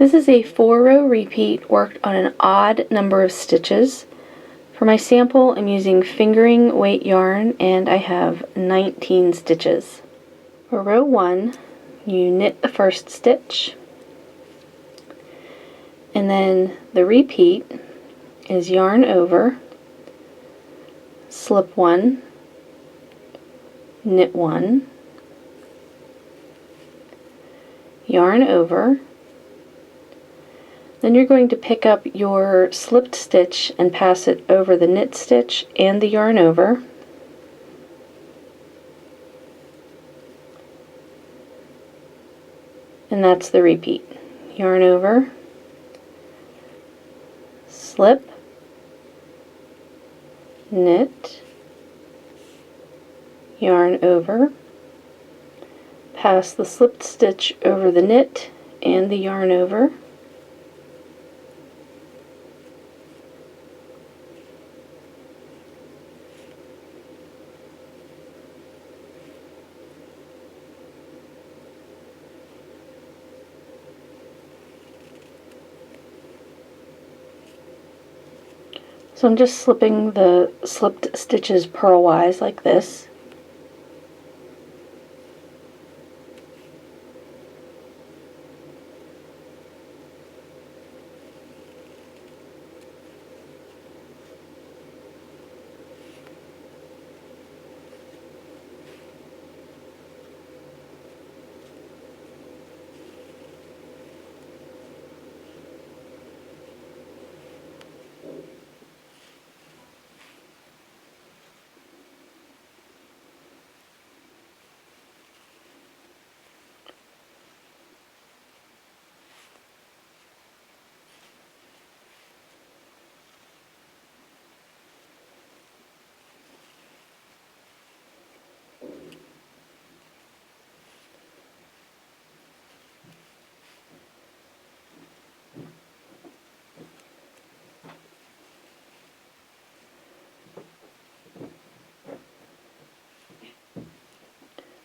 This is a 4-row repeat worked on an odd number of stitches. For my sample, I'm using fingering weight yarn and I have 19 stitches. For row 1, you knit the first stitch, and then the repeat is yarn over, slip 1, knit 1, yarn over. Then you're going to pick up your slipped stitch and pass it over the knit stitch and the yarn over. And that's the repeat. Yarn over, slip, knit, yarn over, pass the slipped stitch over the knit and the yarn over, so I'm just slipping the slipped stitches purlwise like this.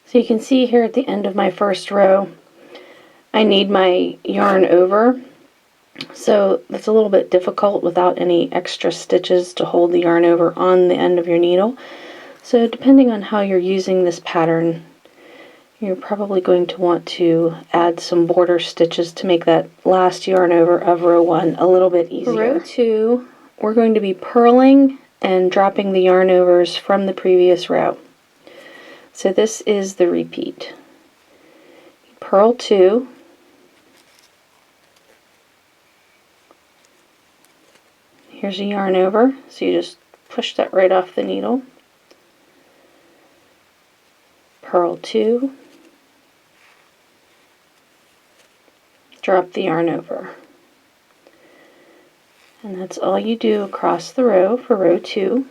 So you can see here at the end of my first row, I need my yarn over. So that's a little bit difficult without any extra stitches to hold the yarn over on the end of your needle. So depending on how you're using this pattern, you're probably going to want to add some border stitches to make that last yarn over of row 1 a little bit easier. For row 2, we're going to be purling and dropping the yarn overs from the previous row. So this is the repeat. Purl 2, here's a yarn over, so you just push that right off the needle. Purl 2, drop the yarn over. And that's all you do across the row for row 2.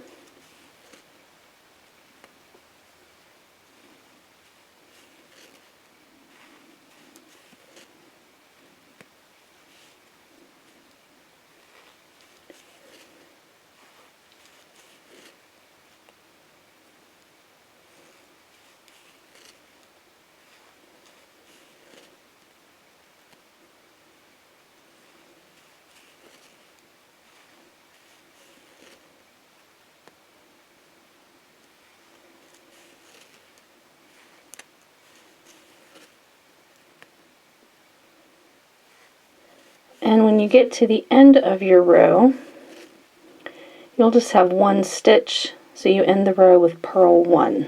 And when you get to the end of your row, you'll just have one stitch, so you end the row with purl 1.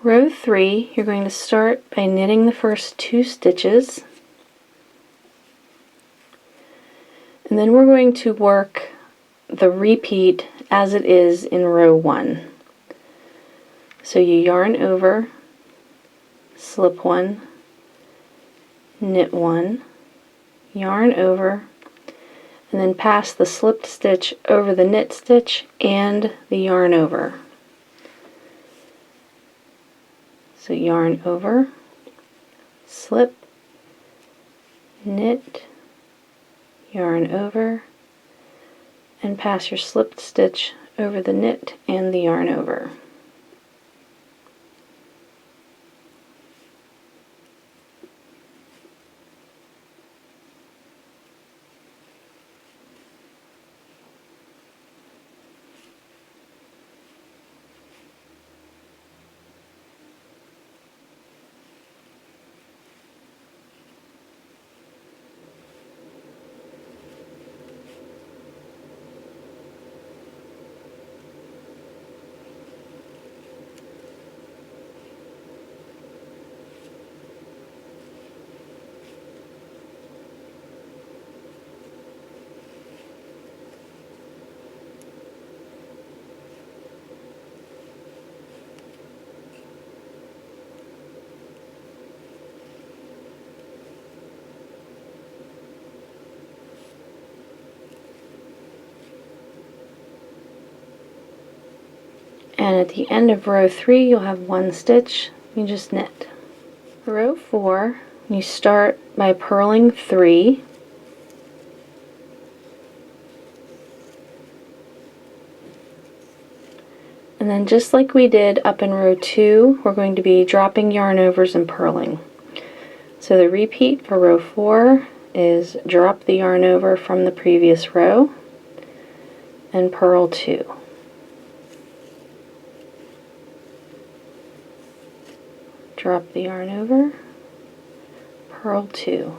Row 3, you're going to start by knitting the first 2 stitches, and then we're going to work the repeat as it is in row 1. So you yarn over, slip 1, knit 1, yarn over, and then pass the slipped stitch over the knit stitch and the yarn over. So yarn over, slip, knit, yarn over, and pass your slipped stitch over the knit and the yarn over. And at the end of row 3, you'll have 1 stitch. You just knit. Row 4, you start by purling 3. And then just like we did up in row 2, we're going to be dropping yarn overs and purling. So the repeat for row 4 is drop the yarn over from the previous row and purl 2. Drop the yarn over, purl 2.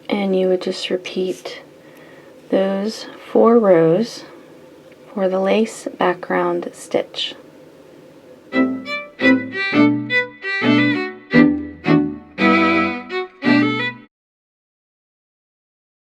And you would just repeat those 4 rows for the lace background stitch.